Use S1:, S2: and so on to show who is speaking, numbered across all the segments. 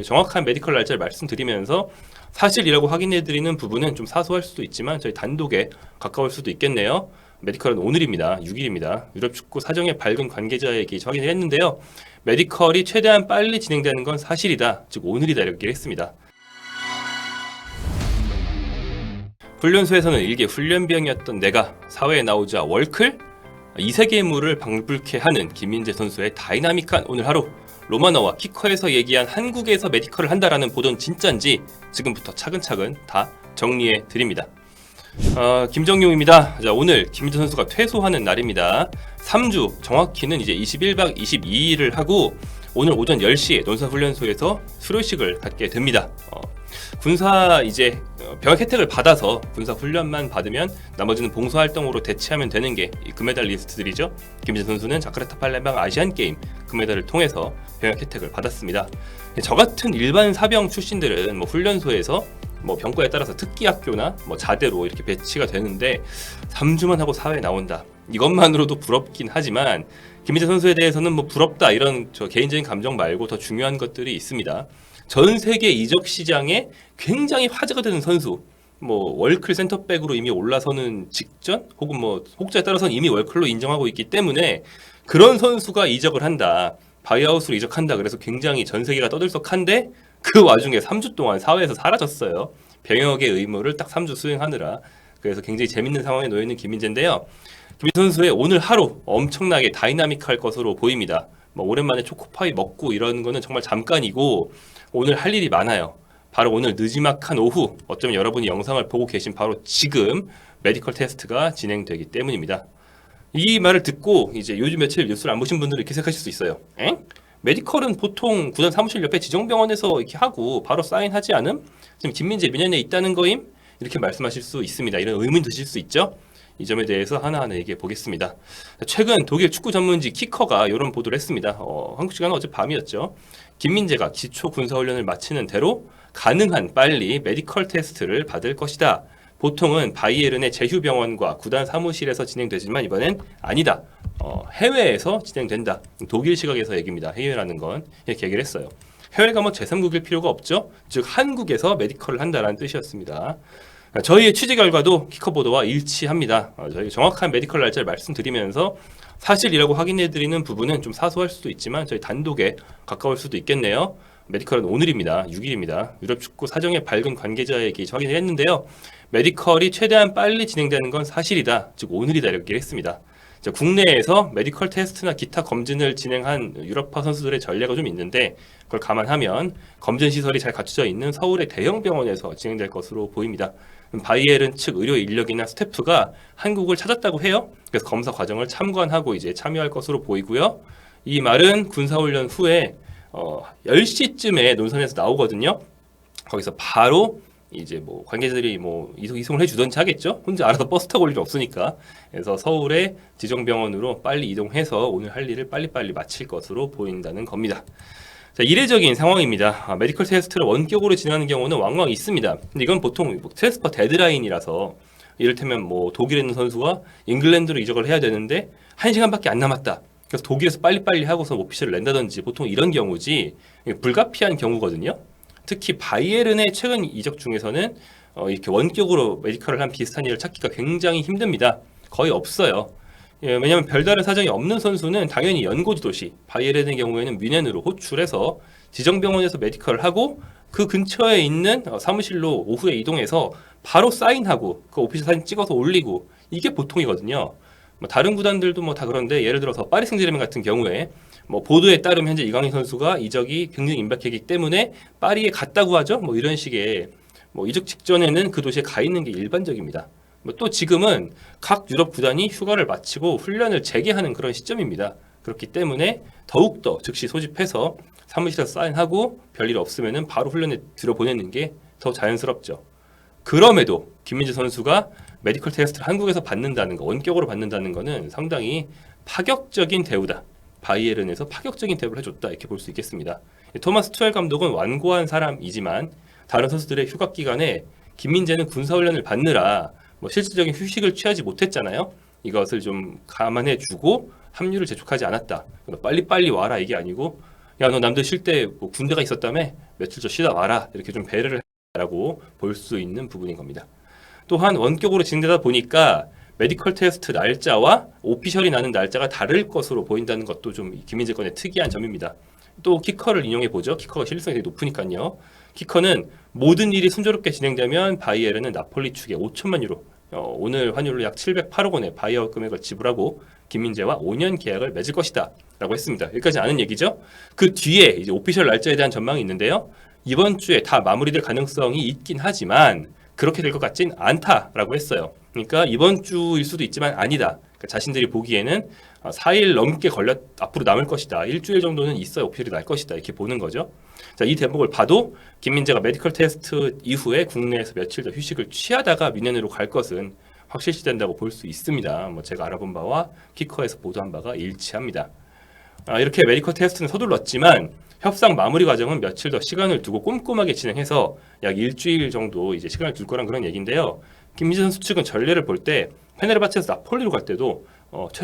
S1: 정확한 메디컬 날짜를 말씀드리면서 사실이라고 확인해드리는 부분은 좀 사소할 수도 있지만 저희 단독에 가까울 수도 있겠네요. 메디컬은 오늘입니다. 6일입니다. 유럽 축구 사정의 밝은 관계자에게 확인을 했는데요. 메디컬이 최대한 빨리 진행되는 건 사실이다. 즉 오늘이다 이렇게 얘기를 했습니다. 훈련소에서는 일개 훈련병이었던 내가 사회에 나오자 월클? 이세계물을 방불케 하는 김민재 선수의 다이나믹한 오늘 하루. 로마너와 키커에서 얘기한 한국에서 메디컬을 한다라는 보도는 진짠지 지금부터 차근차근 다 정리해 드립니다. 김정용입니다. 자, 오늘 김민재 선수가 퇴소하는 날입니다. 3주 정확히는 이제 21박 22일을 하고 오늘 오전 10시에 논산훈련소에서 수료식을 갖게 됩니다. 군사 이제 병역 혜택을 받아서 군사 훈련만 받으면 나머지는 봉사활동으로 대체하면 되는 게 금메달리스트들이죠. 김민재 선수는 자카르타 팔렘방 아시안 게임 금메달을 통해서 병역 혜택을 받았습니다. 저 같은 일반 사병 출신들은 뭐 훈련소에서 뭐 병과에 따라서 특기학교나 뭐 자대로 이렇게 배치가 되는데 3주만 하고 사회에 나온다. 이것만으로도 부럽긴 하지만 김민재 선수에 대해서는 뭐 부럽다 이런 저 개인적인 감정 말고 더 중요한 것들이 있습니다. 전 세계 이적 시장에 굉장히 화제가 되는 선수, 뭐 월클 센터백으로 이미 올라서는 직전 혹은 뭐 혹자에 따라서는 이미 월클로 인정하고 있기 때문에 그런 선수가 이적을 한다. 바이아웃으로 이적한다. 그래서 굉장히 전 세계가 떠들썩한데 그 와중에 3주 동안 사회에서 사라졌어요. 병역의 의무를 딱 3주 수행하느라. 그래서 굉장히 재밌는 상황에 놓여 있는 김민재인데요. 김민재 선수의 오늘 하루 엄청나게 다이나믹할 것으로 보입니다. 뭐 오랜만에 초코파이 먹고 이런 거는 정말 잠깐이고 오늘 할 일이 많아요. 바로 오늘 느지막한 오후 어쩌면 여러분이 영상을 보고 계신 바로 지금 메디컬 테스트가 진행되기 때문입니다. 이 말을 듣고 이제 요즘 며칠 뉴스를 안 보신 분들은 이렇게 생각하실 수 있어요. 엥? 메디컬은 보통 구단 사무실 옆에 지정병원에서 이렇게 하고 바로 사인하지 않음? 지금 김민재 민현에 있다는 거임? 이렇게 말씀하실 수 있습니다. 이런 의문 드실 수 있죠? 이 점에 대해서 하나하나 얘기해 보겠습니다. 최근 독일 축구 전문지 키커가 이런 보도를 했습니다. 한국 시간은 어젯밤이었죠. 김민재가 기초 군사훈련을 마치는 대로 가능한 빨리 메디컬 테스트를 받을 것이다. 보통은 바이에른의 제휴병원과 구단 사무실에서 진행되지만 이번엔 아니다. 해외에서 진행된다. 독일 시각에서 얘기입니다. 해외라는 건 이렇게 얘기를 했어요. 해외가 뭐 제3국일 필요가 없죠. 즉 한국에서 메디컬을 한다는 뜻이었습니다. 저희의 취재 결과도 키커 보도와 일치합니다. 저희 정확한 메디컬 날짜를 말씀드리면서 사실이라고 확인해드리는 부분은 좀 사소할 수도 있지만 저희 단독에 가까울 수도 있겠네요. 메디컬은 오늘입니다. 6일입니다. 유럽 축구 사정의 밝은 관계자에게 확인을 했는데요. 메디컬이 최대한 빨리 진행되는 건 사실이다. 즉 오늘이다 이렇게 했습니다. 국내에서 메디컬 테스트나 기타 검진을 진행한 유럽파 선수들의 전례가 좀 있는데 그걸 감안하면 검진 시설이 잘 갖춰져 있는 서울의 대형 병원에서 진행될 것으로 보입니다. 바이에른 측 의료 인력이나 스태프가 한국을 찾았다고 해요. 그래서 검사 과정을 참관하고 이제 참여할 것으로 보이고요. 이 말은 군사훈련 후에 10시쯤에 논산에서 나오거든요. 거기서 바로 이제 뭐 관계자들이 뭐 이송을 해주던지 하겠죠. 혼자 알아서 버스 타고 올 일 없으니까. 그래서 서울의 지정병원으로 빨리 이동해서 오늘 할 일을 빨리빨리 마칠 것으로 보인다는 겁니다. 자, 이례적인 상황입니다. 메디컬 테스트를 원격으로 진행하는 경우는 왕왕 있습니다. 근데 이건 보통 트랜스퍼 데드라인이라서 이를테면 뭐 독일에 있는 선수가 잉글랜드로 이적을 해야 되는데 1시간밖에 안 남았다. 그래서 독일에서 빨리빨리 하고서 오피셜을 낸다든지 보통 이런 경우지 불가피한 경우거든요. 특히 바이에른의 최근 이적 중에서는 이렇게 원격으로 메디컬을 한 비슷한 일을 찾기가 굉장히 힘듭니다. 거의 없어요. 왜냐하면 별다른 사정이 없는 선수는 당연히 연고지 도시 바이에른의 경우에는 뮌헨으로 호출해서 지정병원에서 메디컬을 하고 그 근처에 있는 사무실로 오후에 이동해서 바로 사인하고 그 오피셜 사진 찍어서 올리고 이게 보통이거든요. 뭐 다른 구단들도 뭐 다 그런데 예를 들어서 파리 생제르맹 같은 경우에 뭐 보도에 따르면 현재 이강인 선수가 이적이 굉장히 임박했기 때문에 파리에 갔다고 하죠. 뭐 이런 식의 뭐 이적 직전에는 그 도시에 가 있는 게 일반적입니다. 뭐 또 지금은 각 유럽 구단이 휴가를 마치고 훈련을 재개하는 그런 시점입니다. 그렇기 때문에 더욱더 즉시 소집해서 사무실에서 사인하고 별일 없으면은 바로 훈련에 들어보내는 게 더 자연스럽죠. 그럼에도 김민재 선수가 메디컬 테스트를 한국에서 받는다는 거, 원격으로 받는다는 거는 상당히 파격적인 대우다. 바이에른에서 파격적인 대우를 해줬다 이렇게 볼 수 있겠습니다. 토마스 투엘 감독은 완고한 사람이지만 다른 선수들의 휴가 기간에 김민재는 군사훈련을 받느라 뭐 실질적인 휴식을 취하지 못했잖아요. 이것을 좀 감안해주고 합류를 재촉하지 않았다. 빨리빨리 와라 이게 아니고 야, 너 남들 쉴 때 뭐 군대가 있었다며? 며칠 좀 쉬다 와라. 이렇게 좀 배려를 라고 볼 수 있는 부분인 겁니다. 또한 원격으로 진행되다 보니까 메디컬 테스트 날짜와 오피셜이 나는 날짜가 다를 것으로 보인다는 것도 좀 김민재 건의 특이한 점입니다. 또 키커를 인용해 보죠. 키커가 신뢰성이 되게 높으니까요. 키커는 모든 일이 순조롭게 진행되면 바이에른은 나폴리 측에 5천만 유로, 오늘 환율로 약 708억 원의 바이아웃 금액을 지불하고 김민재와 5년 계약을 맺을 것이다 라고 했습니다. 여기까지 아는 얘기죠. 그 뒤에 이제 오피셜 날짜에 대한 전망이 있는데요. 이번 주에 다 마무리될 가능성이 있긴 하지만 그렇게 될 것 같진 않다라고 했어요. 그러니까 이번 주일 수도 있지만 아니다. 그러니까 자신들이 보기에는 4일 넘게 앞으로 남을 것이다. 일주일 정도는 있어야 오피셜이 날 것이다. 이렇게 보는 거죠. 자, 이 대목을 봐도 김민재가 메디컬 테스트 이후에 국내에서 며칠 더 휴식을 취하다가 미넨으로 갈 것은 확실시된다고 볼 수 있습니다. 뭐 제가 알아본 바와 키커에서 보도한 바가 일치합니다. 이렇게 메디컬 테스트는 서둘렀지만 협상 마무리 과정은 며칠 더 시간을 두고 꼼꼼하게 진행해서 약 일주일 정도 이제 시간을 둘 거란 그런 얘기인데요. 김민재 선수 측은 전례를 볼 때 페네르바체에서 나폴리로 갈 때도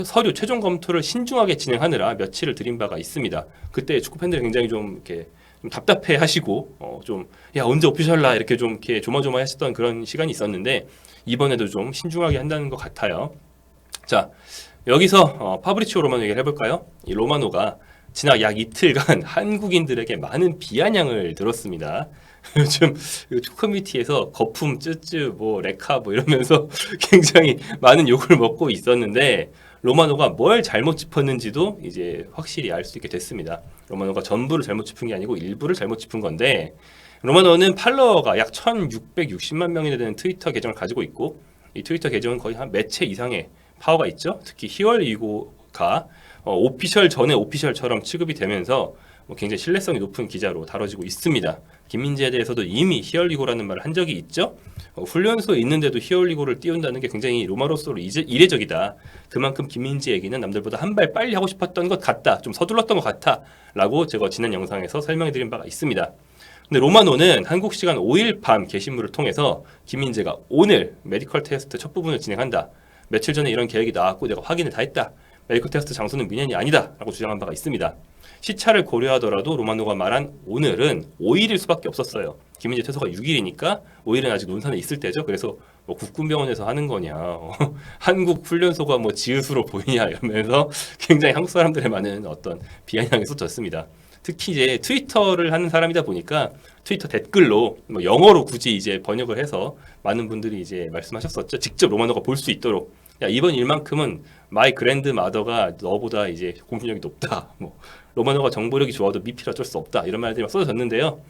S1: 서류 최종 검토를 신중하게 진행하느라 며칠을 들인 바가 있습니다. 그때 축구 팬들이 굉장히 좀 이렇게 좀 답답해하시고 좀 야 언제 오피셜라 이렇게 좀 이렇게 조마조마하셨던 그런 시간이 있었는데 이번에도 좀 신중하게 한다는 것 같아요. 자, 여기서 파브리치오 로마노 얘기를 해볼까요? 이 로마노가 지난 약 이틀간 한국인들에게 많은 비아냥을 들었습니다. 요즘 축구 커뮤니티에서 거품, 쯔쯔, 뭐 레카 뭐 이러면서 굉장히 많은 욕을 먹고 있었는데 로마노가 뭘 잘못 짚었는지도 이제 확실히 알 수 있게 됐습니다. 로마노가 전부를 잘못 짚은 게 아니고 일부를 잘못 짚은 건데 로마노는 팔로워가 약 1660만 명이나 되는 트위터 계정을 가지고 있고 이 트위터 계정은 거의 한 매체 이상의 파워가 있죠. 특히 히얼리고가 오피셜 전에 오피셜처럼 취급이 되면서 굉장히 신뢰성이 높은 기자로 다뤄지고 있습니다. 김민재에 대해서도 이미 히얼리고라는 말을 한 적이 있죠. 훈련소에 있는데도 히얼리고를 띄운다는 게 굉장히 로마로서 이례적이다. 그만큼 김민재 얘기는 남들보다 한 발 빨리 하고 싶었던 것 같다. 좀 서둘렀던 것 같아. 라고 제가 지난 영상에서 설명해드린 바가 있습니다. 근데 로마노는 한국 시간 5일 밤 게시물을 통해서 김민재가 오늘 메디컬 테스트 첫 부분을 진행한다. 며칠 전에 이런 계획이 나왔고 내가 확인을 다 했다. 메디컬 테스트 장소는 미넨이 아니다. 라고 주장한 바가 있습니다. 시차를 고려하더라도 로마노가 말한 오늘은 5일일 수밖에 없었어요. 김민재 퇴소가 6일이니까 5일은 아직 논산에 있을 때죠. 그래서 뭐 국군병원에서 하는 거냐, 한국 훈련소가 뭐 지읒으로 보이냐 이러면서 굉장히 한국 사람들의 많은 어떤 비아냥이 쏟졌습니다. 특히 이제 트위터를 하는 사람이다 보니까 트위터 댓글로 뭐 영어로 굳이 이제 번역을 해서 많은 분들이 이제 말씀하셨었죠. 직접 로마노가 볼 수 있도록. 야, 이번 일만큼은 마이 그랜드 마더가 너보다 이제 공신력이 높다. 뭐 로마노가 정보력이 좋아도 미필 어쩔 수 없다. 이런 말들이 막 쏟아졌는데요.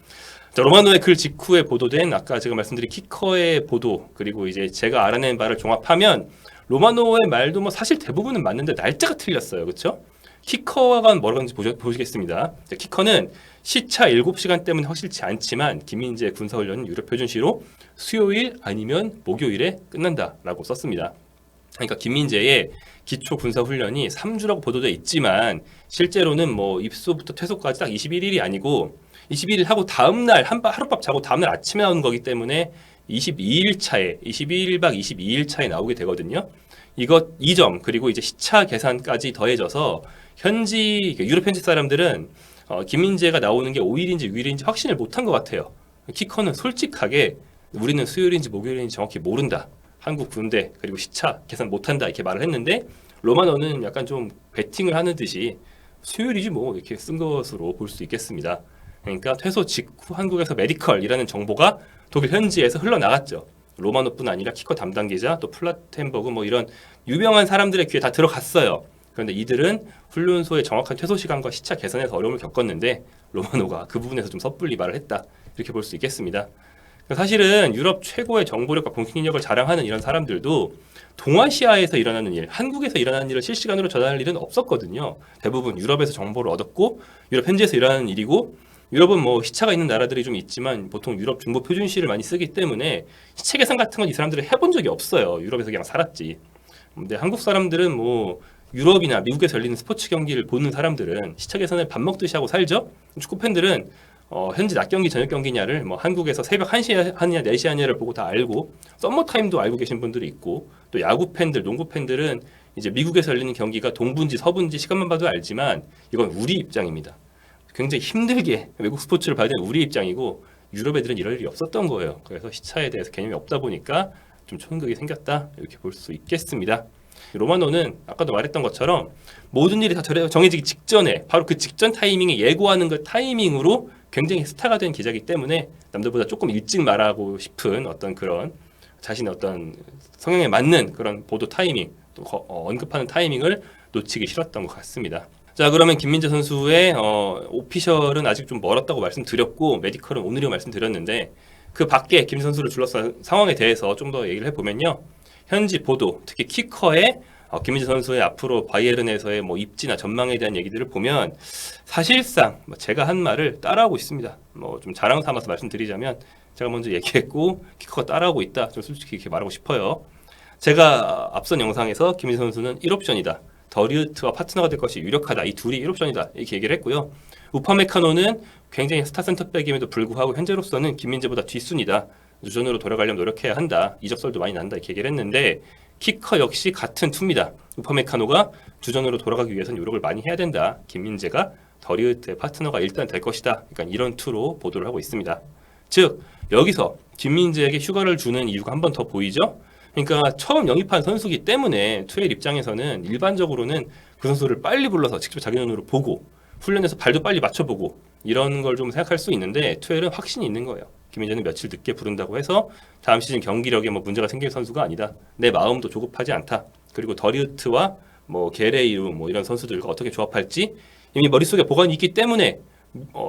S1: 자, 로마노의 글 직후에 보도된 아까 제가 말씀드린 키커의 보도 그리고 이제 제가 알아낸 바를 종합하면 로마노의 말도 뭐 사실 대부분은 맞는데 날짜가 틀렸어요. 그렇죠? 키커가 뭐라고 하는지 보시겠습니다. 자, 키커는 시차 7시간 때문에 확실치 않지만 김민재 군사훈련은 유럽 표준시로 수요일 아니면 목요일에 끝난다라고 썼습니다. 그러니까 김민재의 기초 군사훈련이 3주라고 보도돼 있지만 실제로는 뭐 입소부터 퇴소까지 딱 21일이 아니고 21일 하고 다음날 하룻밤 자고 다음날 아침에 나오는 거기 때문에 22일 차에 21일박 22일 차에 나오게 되거든요. 이 점 그리고 이제 시차 계산까지 더해져서 현지 유럽 현지 사람들은 김민재가 나오는 게 5일인지 6일인지 확신을 못한 것 같아요. 키커는 솔직하게 우리는 수요일인지 목요일인지 정확히 모른다. 한국 군대 그리고 시차 계산 못한다 이렇게 말을 했는데 로마노는 약간 좀 베팅을 하는 듯이 수요일이지 뭐 이렇게 쓴 것으로 볼 수 있겠습니다. 그러니까 퇴소 직후 한국에서 메디컬이라는 정보가 독일 현지에서 흘러나갔죠. 로마노뿐 아니라 키커 담당 기자 또 플라텐버그 뭐 이런 유명한 사람들의 귀에 다 들어갔어요. 그런데 이들은 훈련소의 정확한 퇴소 시간과 시차 계산에서 어려움을 겪었는데 로마노가 그 부분에서 좀 섣불리 말을 했다. 이렇게 볼 수 있겠습니다. 사실은 유럽 최고의 정보력과 공신력을 자랑하는 이런 사람들도 동아시아에서 일어나는 일, 한국에서 일어나는 일을 실시간으로 전할 일은 없었거든요. 대부분 유럽에서 정보를 얻었고 유럽 현지에서 일어나는 일이고 유럽은 뭐 시차가 있는 나라들이 좀 있지만 보통 유럽 중보 표준시를 많이 쓰기 때문에 시차 계산 같은 건 이 사람들이 해본 적이 없어요. 유럽에서 그냥 살았지. 근데 한국 사람들은 뭐 유럽이나 미국에서 열리는 스포츠 경기를 보는 사람들은 시차 계산을 밥 먹듯이 하고 살죠. 축구 팬들은 현지 낮 경기, 저녁 경기냐를 뭐 한국에서 새벽 1시에 하느냐, 4시에 하느냐를 보고 다 알고 썸머 타임도 알고 계신 분들이 있고 또 야구 팬들, 농구 팬들은 이제 미국에서 열리는 경기가 동부인지 서부인지 시간만 봐도 알지만 이건 우리 입장입니다. 굉장히 힘들게 외국 스포츠를 봐야 되는 우리 입장이고 유럽 애들은 이럴 일이 없었던 거예요. 그래서 시차에 대해서 개념이 없다 보니까 좀 촌극이 생겼다 이렇게 볼 수 있겠습니다. 로마노는 아까도 말했던 것처럼 모든 일이 다 정해지기 직전에 바로 그 직전 타이밍에 예고하는 그 타이밍으로 굉장히 스타가 된 기자이기 때문에 남들보다 조금 일찍 말하고 싶은 어떤 그런 자신의 어떤 성향에 맞는 그런 보도 타이밍 또 언급하는 타이밍을 놓치기 싫었던 것 같습니다. 자, 그러면 김민재 선수의 오피셜은 아직 좀 멀었다고 말씀드렸고 메디컬은 오늘이요 말씀드렸는데 그 밖에 김 선수를 둘러싼 상황에 대해서 좀 더 얘기를 해보면요. 현지 보도, 특히 키커의 김민재 선수의 앞으로 바이에른에서의 뭐 입지나 전망에 대한 얘기들을 보면 사실상 제가 한 말을 따라하고 있습니다. 뭐 좀 자랑 삼아서 말씀드리자면 제가 먼저 얘기했고 키커가 따라하고 있다. 좀 솔직히 이렇게 말하고 싶어요. 제가 앞선 영상에서 김민재 선수는 1옵션이다. 더리우트와 파트너가 될 것이 유력하다. 이 둘이 1옵션이다. 이렇게 얘기를 했고요. 우파메카노는 굉장히 스타 센터백임에도 불구하고 현재로서는 김민재보다 뒷순이다. 주전으로 돌아가려면 노력해야 한다. 이적설도 많이 난다. 이렇게 얘기를 했는데 키커 역시 같은 투입니다. 우파메카노가 주전으로 돌아가기 위해서는 노력을 많이 해야 된다. 김민재가 더리우트의 파트너가 일단 될 것이다. 그러니까 이런 투로 보도를 하고 있습니다. 즉 여기서 김민재에게 휴가를 주는 이유가 한 번 더 보이죠? 그러니까 처음 영입한 선수기 때문에 투엘 입장에서는 일반적으로는 그 선수를 빨리 불러서 직접 자기 눈으로 보고 훈련에서 발도 빨리 맞춰보고 이런 걸 좀 생각할 수 있는데 투엘은 확신이 있는 거예요. 김민재는 며칠 늦게 부른다고 해서 다음 시즌 경기력에 뭐 문제가 생길 선수가 아니다. 내 마음도 조급하지 않다. 그리고 더리우트와 뭐 게레이루 뭐 이런 선수들과 어떻게 조합할지 이미 머릿속에 보관이 있기 때문에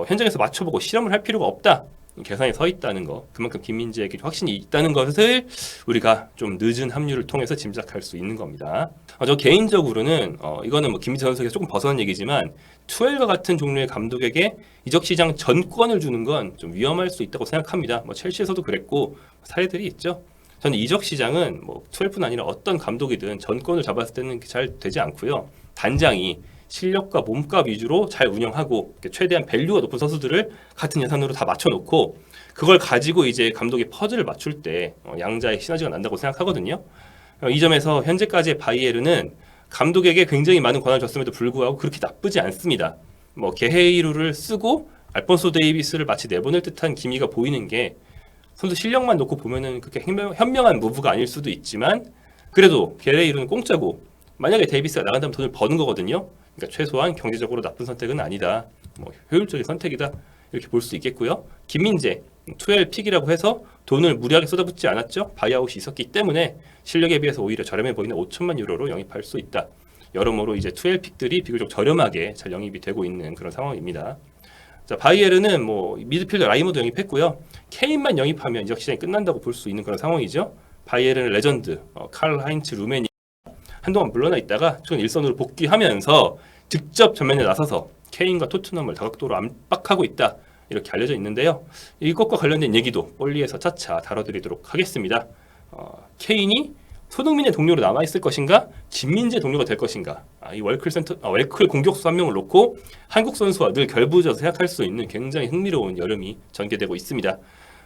S1: 현장에서 맞춰보고 실험을 할 필요가 없다. 계산에 서 있다는 거, 그만큼 김민재에게 확신이 있다는 것을 우리가 좀 늦은 합류를 통해서 짐작할 수 있는 겁니다. 저 개인적으로는 이거는 뭐 김민재 선수에게 조금 벗어난 얘기지만 투엘과 같은 종류의 감독에게 이적 시장 전권을 주는 건 좀 위험할 수 있다고 생각합니다. 뭐 첼시에서도 그랬고 사례들이 있죠. 저는 이적 시장은 뭐 투엘뿐 아니라 어떤 감독이든 전권을 잡았을 때는 잘 되지 않고요. 단장이 실력과 몸값 위주로 잘 운영하고 최대한 밸류가 높은 선수들을 같은 예산으로 다 맞춰놓고 그걸 가지고 이제 감독이 퍼즐을 맞출 때 양자의 시너지가 난다고 생각하거든요. 이 점에서 현재까지의 바이에른은 감독에게 굉장히 많은 권한을 줬음에도 불구하고 그렇게 나쁘지 않습니다. 뭐 게헤이루를 쓰고 알폰소 데이비스를 마치 내보낼 듯한 기미가 보이는 게 선수 실력만 놓고 보면은 그렇게 현명한 무브가 아닐 수도 있지만 그래도 게헤이루는 공짜고 만약에 데이비스가 나간다면 돈을 버는 거거든요. 그러니까 최소한 경제적으로 나쁜 선택은 아니다. 뭐 효율적인 선택이다. 이렇게 볼 수 있겠고요. 김민재, 투엘 픽이라고 해서 돈을 무리하게 쏟아붓지 않았죠. 바이아웃이 있었기 때문에 실력에 비해서 오히려 저렴해 보이는 5천만 유로로 영입할 수 있다. 여러모로 이제 투엘 픽들이 비교적 저렴하게 잘 영입이 되고 있는 그런 상황입니다. 자, 바이에른은 뭐 미드필더 라이머도 영입했고요. 케인만 영입하면 이적 시장이 끝난다고 볼 수 있는 그런 상황이죠. 바이에른 레전드 칼 하인츠 루메니 한동안 물러나 있다가 최근 일선으로 복귀하면서 직접 전면에 나서서 케인과 토트넘을 다각도로 압박하고 있다. 이렇게 알려져 있는데요. 이것과 관련된 얘기도 볼리에서 차차 다뤄드리도록 하겠습니다. 케인이 손흥민의 동료로 남아있을 것인가? 진민재 동료가 될 것인가? 이 월클 공격수 한 명을 놓고 한국 선수와 늘 결부져서 생각할 수 있는 굉장히 흥미로운 여름이 전개되고 있습니다.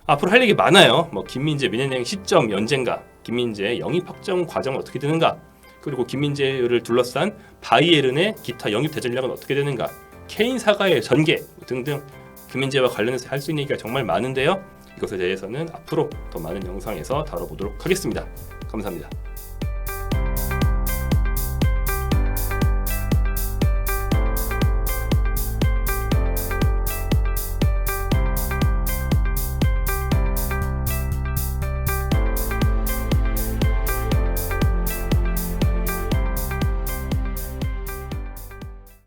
S1: 앞으로 할 얘기 많아요. 뭐 김민재 민현행 시점 연재인가? 김민재 영입 확정 과정은 어떻게 되는가? 그리고 김민재를 둘러싼 바이에른의 기타 영입 대전략은 어떻게 되는가? 케인 사가의 전개 등등 김민재와 관련해서 할 수 있는 얘기가 정말 많은데요. 이것에 대해서는 앞으로 더 많은 영상에서 다뤄보도록 하겠습니다. 감사합니다.